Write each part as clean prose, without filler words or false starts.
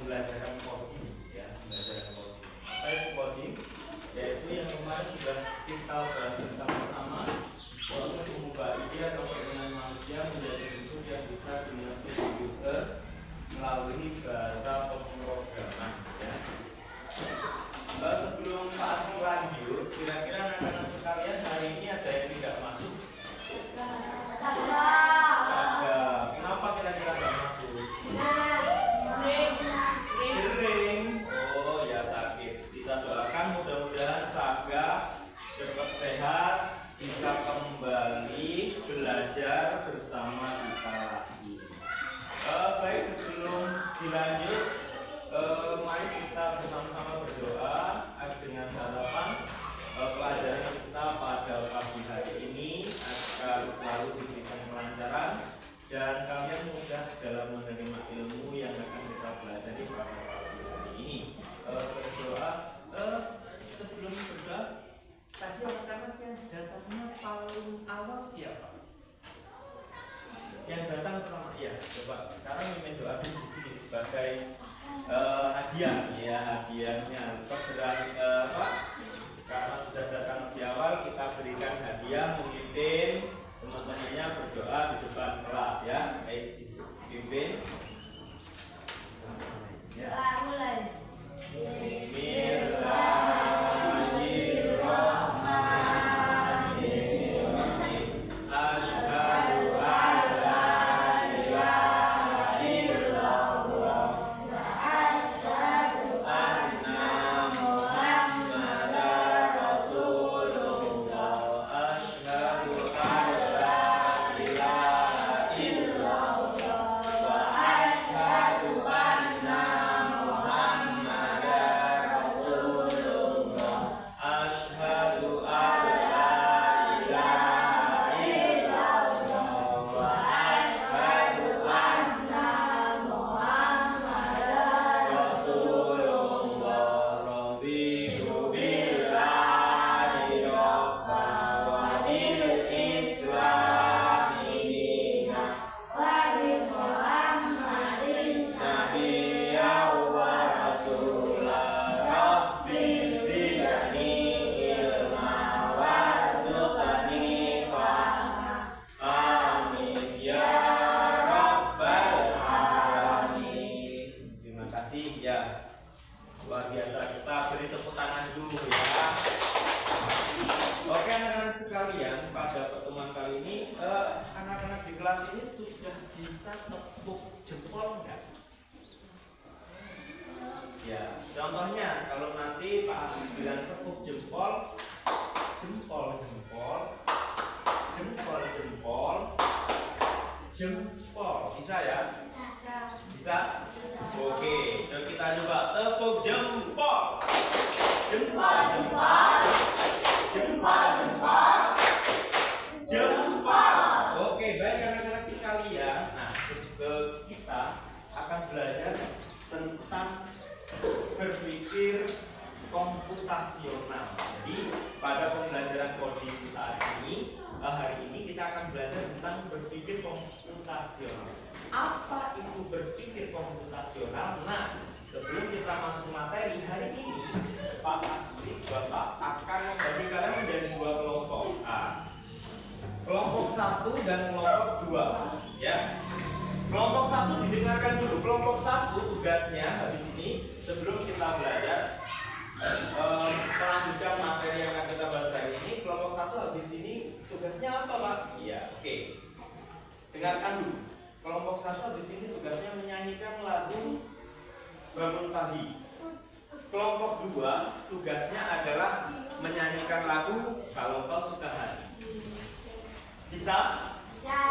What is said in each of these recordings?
pembelajaran coding ya, pembelajaran coding. Apa itu coding? Yaitu yang kemarin sudah kita bahas bersama-sama, proses mengubah ide atau keinginan manusia menjadi bentuk yang bisa dimengerti komputer melalui bahasa pemrograman ya. Sebelum Pak Asri lanjut, kira-kira anak-anak sekalian hari ini ada yang tidak masuk? Kenapa kira-kira tidak masuk? Kering. Oh ya, sakit. Kita doakan mudah-mudahan Saga cepat sehat, bisa kembali belajar bersama kita lagi. Baik, sebelum dilanjut, mari kita bersama-sama berdoa dengan harapan pelajaran kita pada pagi hari ini agar selalu diberikan kelancaran dan kalian mudah dalam menerima ilmu yang akan kita pelajari pada pagi hari ini. Berdoa. Sebelum berdoa, tadi anak-anak yang datangnya paling awal siapa? Yang datang pertama, ya coba sekarang mimin doakan di sini sebagai hadiah, ya hadiahnya. Karena sudah datang di awal, kita berikan hadiah, memimpin teman-temannya berdoa di depan kelas ya. Baik, pimpin. Ya. Mulai. Jempol, bisa ya? Bisa? Oke, jadi kita coba tepuk jempol. Jempol, jempol. Jempol, jempol. Jempol. Oke, baik anak-anak sekalian. Nah, kita akan belajar tentang berpikir komputasional. Jadi, pada pembelajaran coding saat ini, hari ini kita akan belajar tentang berpikir komputasional. Apa itu berpikir komputasional? Nah, sebelum kita masuk materi hari ini, Pak Asri, Bapak akan membagi kalian menjadi dua kelompok. Kelompok 1 dan kelompok 2. Ya. Kelompok 1 didengarkan dulu. Kelompok 1 tugasnya habis ini sebelum kita belajar melanjutkan materi yang akan kita bahas hari ini. Kelompok 1 habis ini tugasnya apa, Pak? Iya, oke. Dengarkan dulu. Kelompok 1 habis ini tugasnya menyanyikan lagu Bangun Pagi. Kelompok 2 tugasnya adalah menyanyikan lagu Kalau Kau Suka Hati. Bisa? Bisa.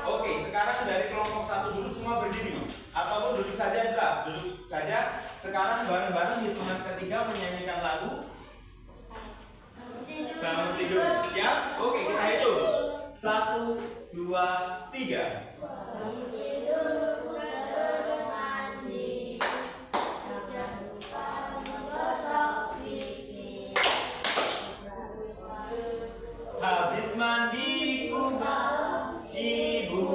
Oke, sekarang dari kelompok 1 dulu semua berdiri. Ataupun duduk saja, duduk saja. Sekarang bareng-bareng hitungan ketiga menyanyikan lagu Bangun Tidur. Siap? Oke, kita hitung. 1, 2, 3. Habis mandi ibu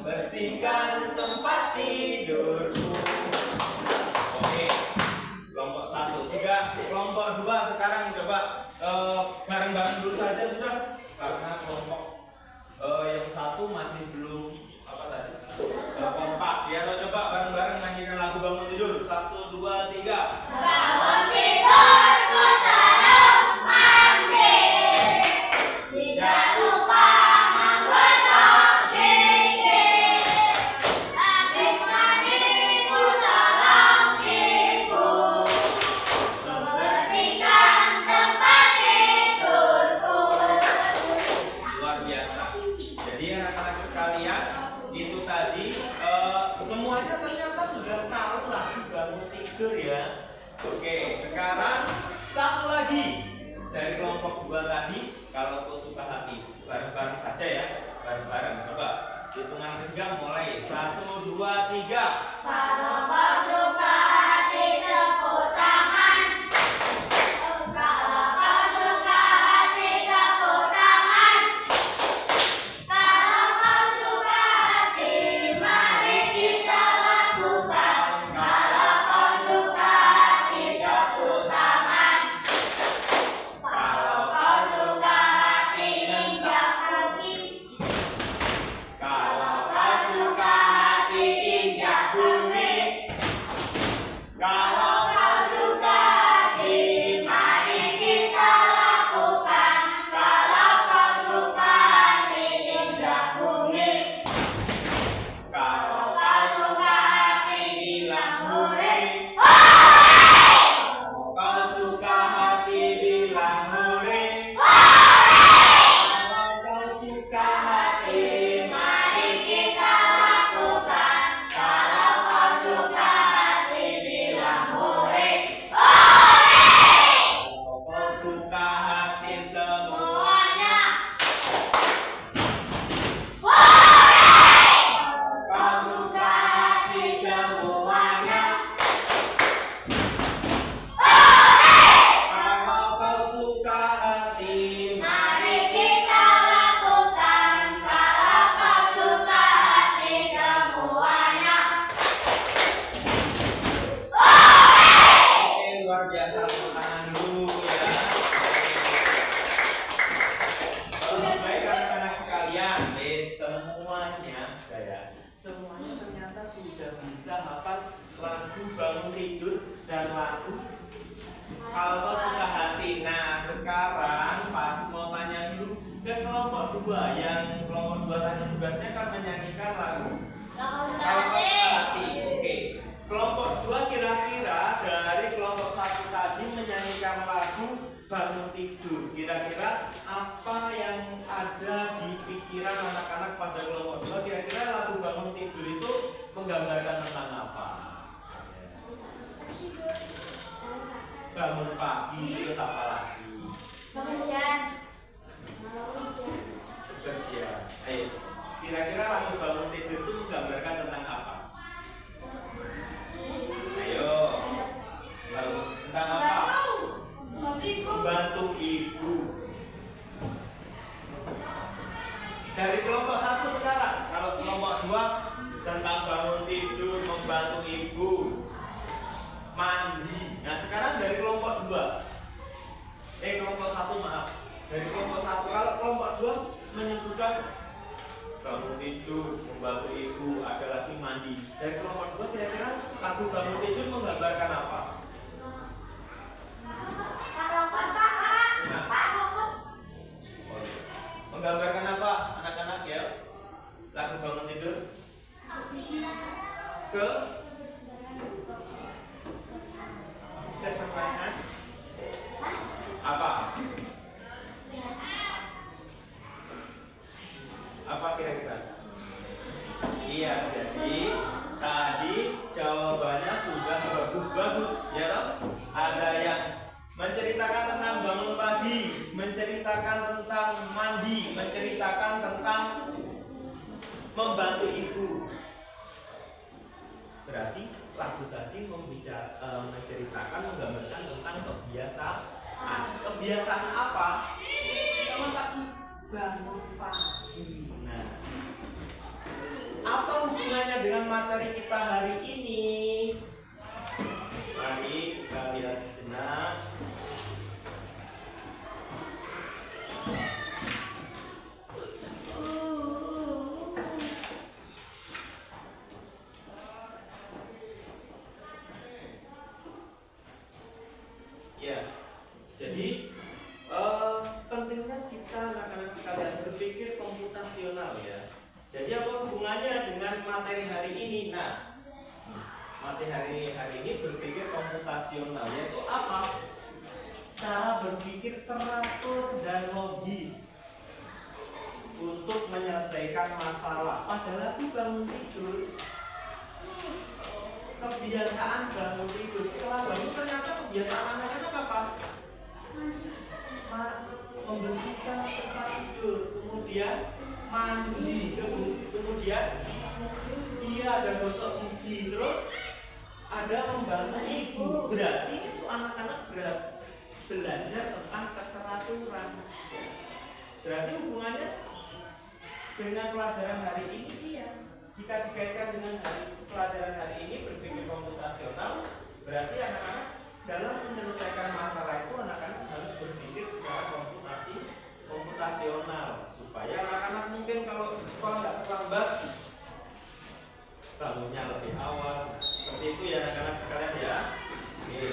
membersihkan tempat tidurku. masih belum apa tadi? Kompak. Ya, atau coba bareng-bareng nyanyikan lagu bangun tidur. 1, 2, 3. Bangun tidurku terus mandi, tidak lupa menggosok gigi. Habis mandi ku tolong ibu membersihkan tempat tidurku. Luar biasa. Jadi anak-anak sekalian, itu tadi semuanya ternyata sudah tahu lagu bangun tidur ya. Oke, sekarang satu lagi dari kelompok 2 tadi. Kalau kau suka hati, bareng-bareng saja ya, bareng-bareng. Coba hitungan genggam mulai 1, 2, 3. Kalau kau suka hati tepuk tangan. Kalau kau suka hati tepuk tangan. Kalau kau suka hati mari kita lakukan. Kalau kau suka hati tepuk tangan. Kalau kau suka hati injak kaki. Kalau Kau suka hati injak bumi. kalau Kau suka hati mari kita lakukan. Kalau kau suka hati injak bumi. kalau Kau suka hati bilang hore. kau suka hati bilang hore. Kalau kau suka hati Mari kita lakukan. Kalau kau suka hati bilang hore. Kalau kau suka hati semua. Semuanya. Kau suka hati semuanya. Kalau kau suka hati. Mari kita lakukan. Kalau kau suka hati semuanya. Oke, luar biasa, tepuk tangan dulu ya. Baik anak-anak sekalian, semuanya semuanya ternyata sudah bisa hafal lagu bangun tidur dan lagu kalau kau suka hati. Nah, sekarang pas mau tanya dulu ke kelompok 2. Yang kelompok 2 tadi tugasnya kan menyanyikan lagu Kalau kalau kau suka hati. Oke. Kelompok 2 kira-kira dari kelompok 1 tadi menyanyikan lagu bangun tidur. Kira-kira apa yang ada di pikiran anak-anak pada kelompok 2? Kira-kira lagu bangun tidur itu menggambarkan tentang apa? Bangun pagi, terus apa lagi? Bersiap. Ayo. Kira-kira lagu bangun tidur itu menggambarkan tentang apa? Ayo. Lalu tentang apa? Membantu ibu. Dari kelompok 1 sekarang. Kalau kelompok 2 tentang bangun tidur, membantu ibu, mandi. Nah, sekarang dari kelompok 2. Kelompok 1 maaf. Dari kelompok 1. Kalau kelompok 2 menyebutkan bangun tidur, membantu ibu, ada lagi mandi. Dari kelompok 2 kira-kira lagu bangun tidur menggambarkan apa? Menggambarkan apa anak-anak ya? Lagu bangun tidur? Kesampaian apa? Apa kira-kira? Iya, jadi tadi jawabannya sudah bagus-bagus ya toh? Ada yang menceritakan tentang bangun pagi, menceritakan tentang mandi, menceritakan tentang membantu ibu. Berarti lagu tadi menceritakan, menggambarkan tentang kebiasaan. Kebiasaan apa? Bangun pagi. Nah, apa hubungannya dengan materi kita hari ini? Mari kita lihat sejenak. materi hari ini. Nah, materi hari ini berpikir komputasional, yaitu apa? Cara berpikir teratur dan logis untuk menyelesaikan masalah. Pada lagi bangun tidur, kebiasaan bangun tidur, setelah bangun ternyata kebiasaan anak-anak apa? Membersihkan tempat tidur, kemudian mandi, kemudian dia ada gosok gigi, terus ada membantu ibu. Berarti itu anak-anak belajar tentang keteraturan. Berarti hubungannya dengan pelajaran hari ini, iya. Jika dikaitkan dengan pelajaran hari ini berpikir komputasional, berarti anak-anak dalam menyelesaikan masalah itu anak-anak harus berpikir secara komputasional, supaya anak-anak mungkin kalau sekolah nggak terlambat, bangunnya lebih awal. Seperti itu ya anak-anak sekalian ya. Oke.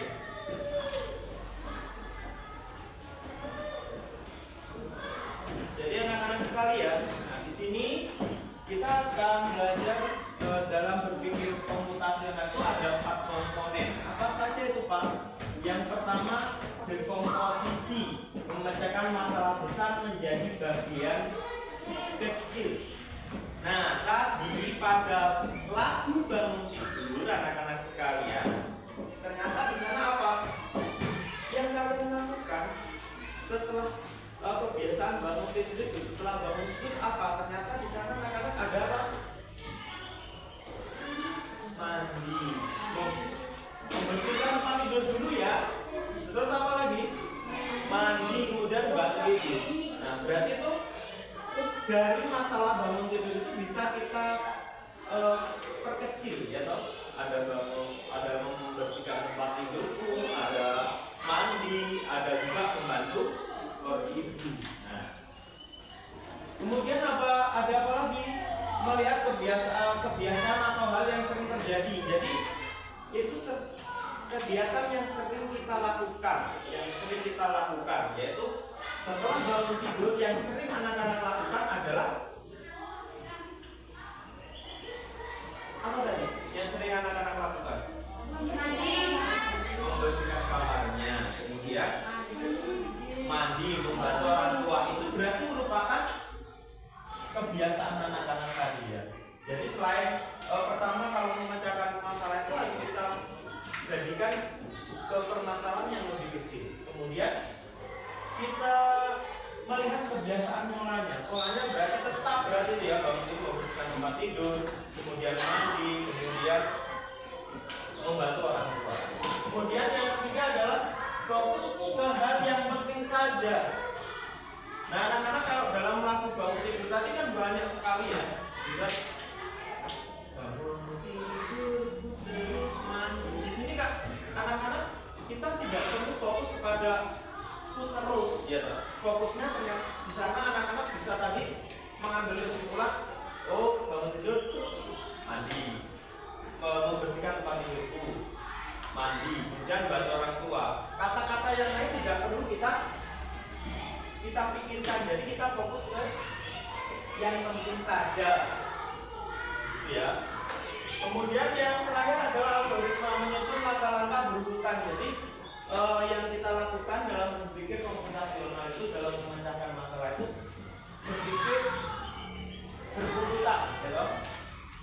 Jadi anak-anak sekalian, nah di sini kita akan belajar dalam berpikir komputasional itu ada 4 komponen. Apa saja itu Pak? Yang pertama, dekomposisi, memecahkan masalah besar menjadi bagian kecil. Nah, tadi pada lagu bangun tidur anak-anak sekalian, ternyata di sana apa? Yang kalian lakukan setelah kebiasaan bangun tidur itu, setelah bangun tidur apa? Ternyata di sana anak-anak ada apa? Mandi, membersihkan tempat tidur dulu ya. Terus apa lagi? Mandi, kemudian basuh gigi. Nah, berarti itu dari masalah bangun tidur itu bisa kita perkecil ya toh. Ada membersihkan tempat tidurku, ada mandi, ada juga membantu ibu. Nah, kemudian ada apa lagi? Melihat kebiasaan atau hal yang sering terjadi. Jadi itu kegiatan yang sering kita lakukan, yaitu setelah bangun tidur yang sering anak-anak lakukan adalah apa tadi? Yang sering anak-anak lakukan? Membersihkan kamarnya, kemudian mandi, membantu orang tua. Itu berarti merupakan kebiasaan anak-anak tadi ya. Jadi selain pertama kalau memecahkan masalah itu harus kita jadikan ke permasalahan yang lebih kecil. Kemudian kita melihat kebiasaan polanya berarti tetap ya bangun tidur, membersihkan tempat tidur, kemudian mandi, kemudian membantu orang tua. Kemudian yang ketiga adalah fokus ke hal yang penting saja. Nah, anak-anak kalau dalam melakukan bangun tidur tadi kan banyak sekali ya. Bangun tidur terus mandi. Di sini Kak, anak-anak kita tidak perlu fokus kepada itu terus ya. Fokusnya ternyata di sana anak-anak bisa tadi mengambil kesimpulan, oh bangun tidur mandi, membersihkan tempat tidurku, mandi, kemudian bantu orang tua. Kata-kata yang lain tidak perlu kita pikirkan. Jadi kita fokus ke yang penting saja ya. Kemudian yang terakhir adalah algoritma, menyusun langkah-langkah berurutan. Jadi yang kita lakukan dalam berpikir komputasional itu, dalam memecahkan masalah itu berpikir berurutan ya,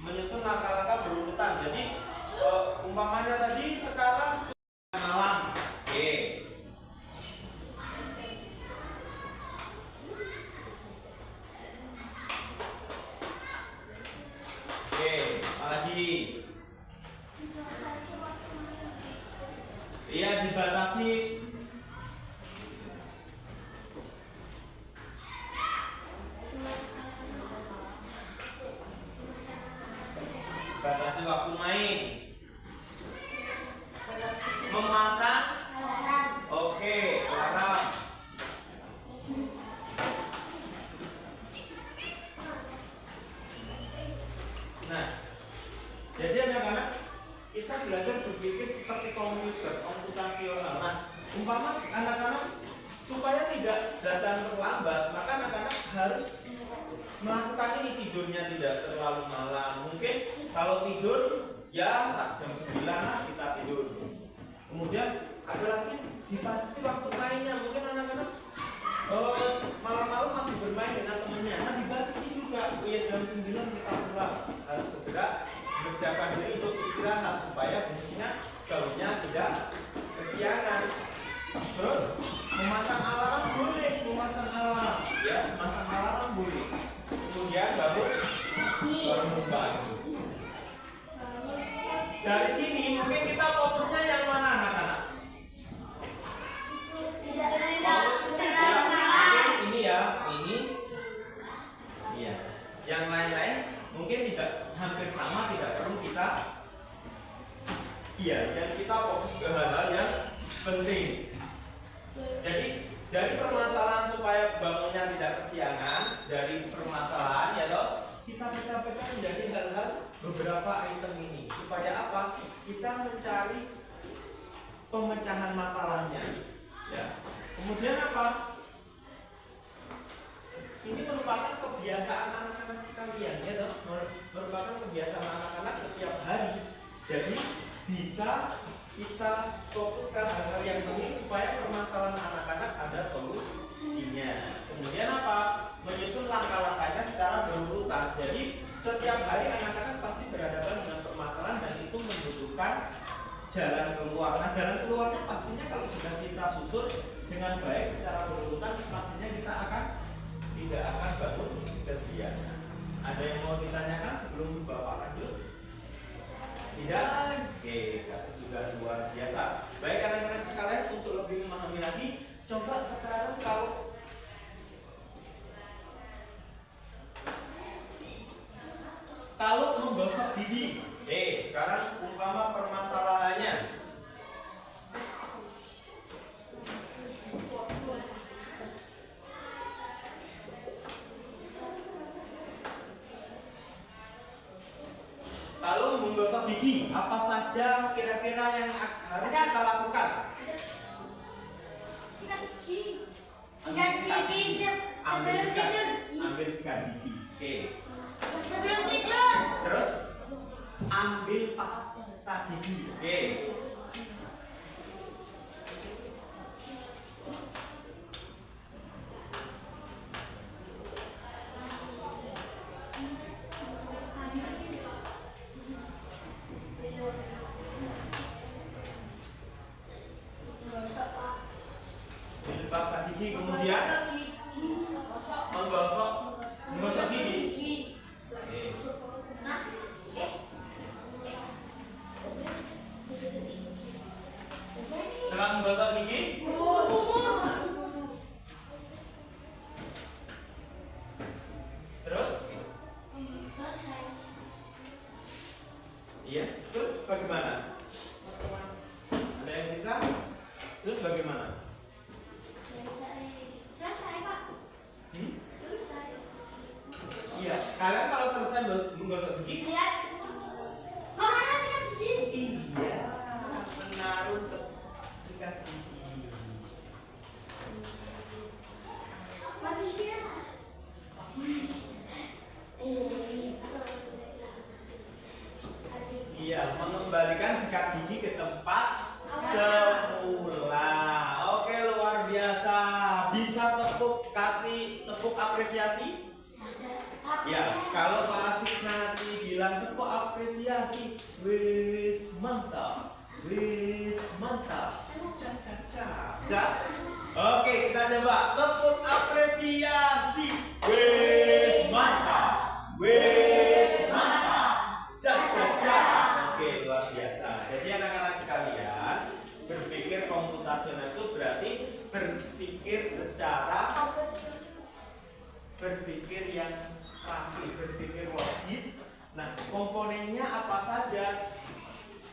menyusun langkah-langkah berurutan. Jadi umpamanya tadi sekarang malam, oke. Lagi iya dibatasi waktu main, memasang oke alarm. Nah, jadi anak-anak kita belajar berpikir seperti komputasional. Nah, umpama anak-anak supaya tidak datang terlambat, maka anak-anak harus melakukan ini, tidurnya tidak terlalu malam. mungkin kalau tidur ya jam 9 lah kita tidur. Kemudian ada lagi dibatasi waktu mainnya, mungkin anak-anak malam-malam masih bermain dengan temannya, nah dibatasi juga. Oh ya, jam 9 kita pulang, harus segera mempersiapkan diri untuk istirahat supaya besoknya bangunnya tidak kesiangan. Terus memasang alarm boleh, memasang alarm ya, memasang alarm boleh. Kemudian bangun bangun. Dari sini mungkin kita fokusnya yang mana anak-anak? Ini ya, ini iya. Yang lain-lain mungkin tidak hampir sama, tidak perlu kita yang kita fokus ke hal-hal yang penting. Jadi dari permasalahan supaya bangunnya tidak kesiangan, dari permasalahan ya toh, kita pecah-pecah menjadi hal-hal beberapa item ini. Supaya apa? Kita mencari pemecahan masalahnya. Ya. Kemudian apa? Ini merupakan kebiasaan anak-anak sekalian, ya toh? Merupakan kebiasaan anak-anak setiap hari. Jadi bisa kita fokuskan hal-hal yang penting supaya permasalahan anak-anak ada solusinya. Kemudian apa? Menyusun langkah-langkahnya secara berurutan. Jadi setiap hari anak-anak pasti berhadapan dengan permasalahan dan itu membutuhkan jalan keluar. Nah, jalan keluarnya pastinya kalau sudah kita susun dengan baik secara berurutan, pastinya kita tidak akan bangun kesiangan. Ada yang mau ditanyakan sebelum Bapak lanjut? Tidak? Oke, tapi sudah luar biasa. Baik anak-anak sekalian, untuk lebih memahami lagi, coba sekarang kalau menggosok gigi. Sekarang umpama permasalahannya. Lalu menggosok gigi, apa saja kira-kira yang harus kita lakukan? Sikat gigi. Ambil sikat gigi. Oke. Sebelum tidur. Terus ambil pasta gigi. Oke. Pasta gigi, kemudian menggosok gigi. Setelah menggosok gigi, terus iya, terus bagaimana? Ada yang sisa? Terus bagaimana? Iya, kalian kalau selesai menggosok gigi, iya, menaruh ke sikat gigi. Iya, mengembalikan sikat gigi ke tempat semula. Oke, luar biasa. Bisa kasih tepuk apresiasi? Ya, kalau Pak Asif nanti bilang tepuk apresiasi, wis mantap, ca. Bisa? Oke, kita coba tepuk apresiasi, wis mantap, ca. Oke, luar biasa. Jadi anak-anak sekalian, berpikir komputasional itu berarti berpikir yang rapi, berpikir logis. Nah, komponennya apa saja?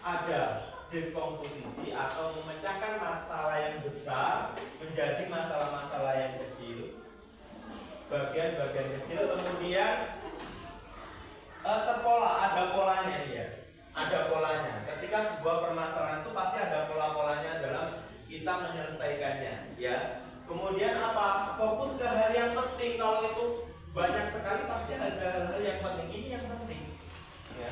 Ada dekomposisi atau memecahkan masalah yang besar menjadi masalah-masalah yang kecil, bagian-bagian kecil, kemudian terpola, ada polanya ya. Ada polanya. Ketika sebuah permasalahan itu pasti ada pola-polanya dalam kita menyelesaikannya, ya. Kemudian apa? Fokus ke hal yang penting. Kalau itu banyak sekali pasti ada hal-hal yang penting. Ini yang penting, ya.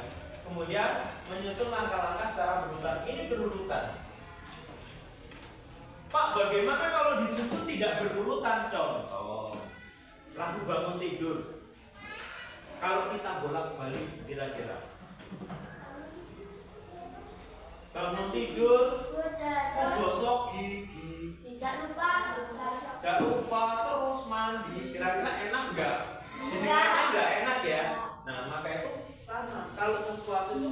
kemudian menyusun langkah-langkah secara berurutan. Ini berurutan. Pak, bagaimana kalau disusun tidak berurutan? Contoh, lagu bangun tidur. Kalau kita bolak-balik kira-kira. Bangun tidur, gosok gigi. Gak lupa terus mandi. Kira-kira enak nggak? Jadi nggak enak ya. Nah, maka itu sama. Kalau sesuatu itu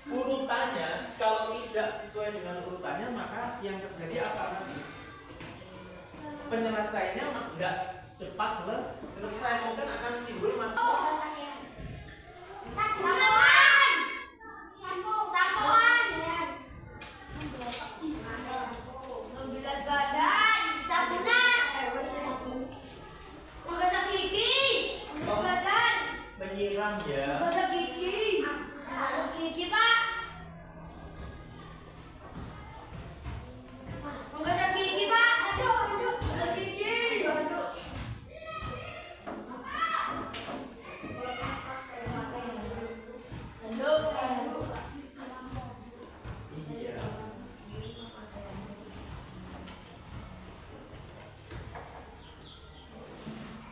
urutannya, kalau tidak sesuai dengan urutannya, maka yang terjadi apa nanti? Penyelesaiannya nggak cepat selesai, mungkin akan timbul masalah. Menyiram ya. Gosok gigi. Gosok gigi, Pak. Gosok gigi, Pak. Aduh, gosok gigi. Iya.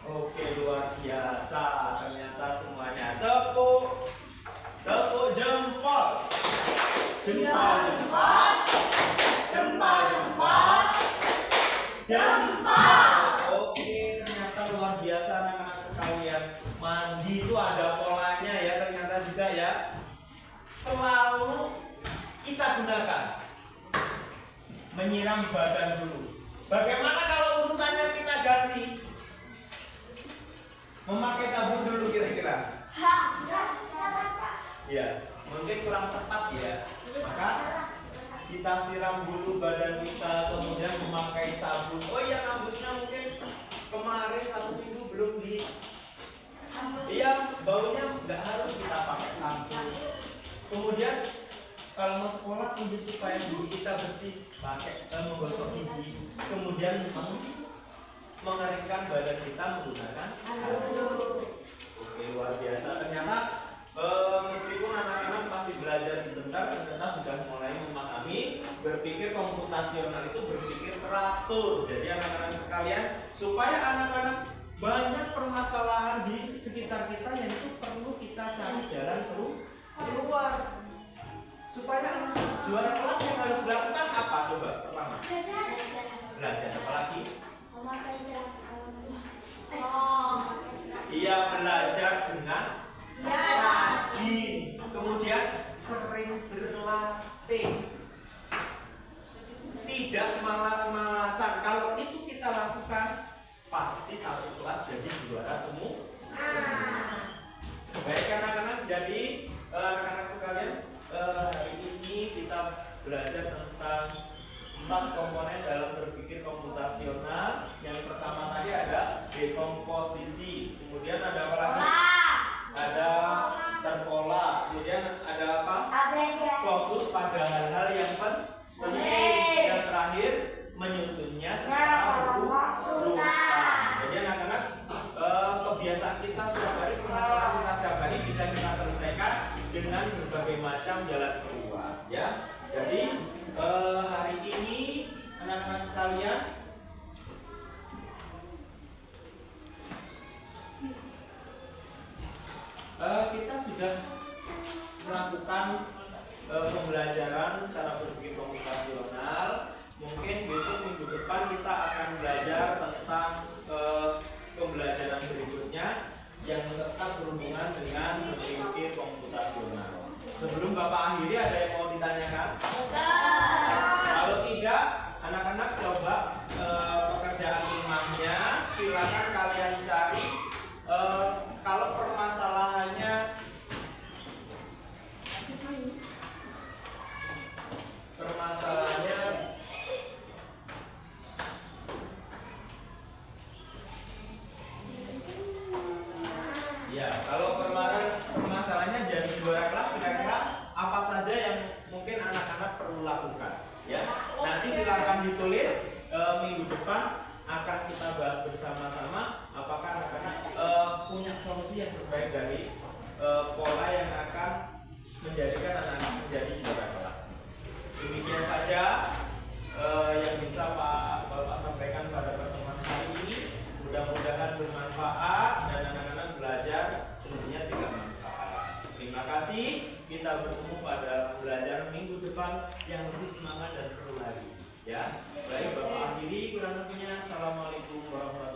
Oke, luar biasa. Ternyata semuanya tepuk jempol. Jempol. Oke, ternyata luar biasa anak-anak sekalian. Mandi itu ada polanya ya, ternyata juga ya. Selalu kita gunakan. Menyiram badan dulu. Bagaimana kalau urutannya kita ganti? Memakai sabun dulu kira-kira. Ya, mungkin kurang tepat ya. Maka kita siram dulu badan kita, kemudian memakai sabun. Oh iya, rambutnya mungkin kemarin 1 minggu belum di. Iya, baunya nggak harus kita pakai sabun. Kemudian kalau mau sekolah untuk supaya gigi kita bersih, pakai menggosok gigi. Kemudian mengeringkan badan kita menggunakan sabun. Oke, luar biasa. Ternyata meskipun anak-anak masih belajar sebentar, ternyata sudah mulai memahami berpikir komputasional itu berpikir teratur. Jadi anak-anak sekalian, supaya anak-anak banyak permasalahan di sekitar kita yang itu perlu kita cari jalan keluar. Supaya anak-anak juara kelas yang harus dilakukan apa? Coba pertama. Belajar apa lagi? Iya, belajar dengan rajin. Kemudian sering berlatih. Tidak malas-malasan. Kalau itu kita lakukan, pasti satu kelas jadi juara semua. Baik anak-anak, jadi anak-anak sekalian, hari ini kita belajar tentang 4 komponen dalam berpikir komputasional. Yang pertama tadi ada dekomposisi. Kemudian ada apa lagi? Ada terpola. Kemudian ada apa? Fokus pada hal-hal yang penting. Yang terakhir, menyusunnya secara berurutan. Jadi anak-anak, kebiasaan kita setiap hari, permasalahan kita setiap hari bisa kita selesaikan dengan berbagai macam jalan keluar. Ya. Jadi hari ini anak-anak sekalian, kita sudah melakukan pembelajaran secara berpikir komputasional. Mungkin besok minggu depan kita akan belajar tentang pembelajaran berikutnya yang tetap berhubungan dengan berpikir komputasional. Sebelum Bapak akhiri, ada yang mau ditanyakan? Kalau tidak, anak-anak coba pekerjaan rumahnya silakan kalian cari. Kalau permasalahannya ya, kalau permasalahannya jadi juara kelas, kira-kira apa saja yang mungkin anak-anak diri, kurang lebihnya assalamualaikum warahmatullahi wabarakatuh.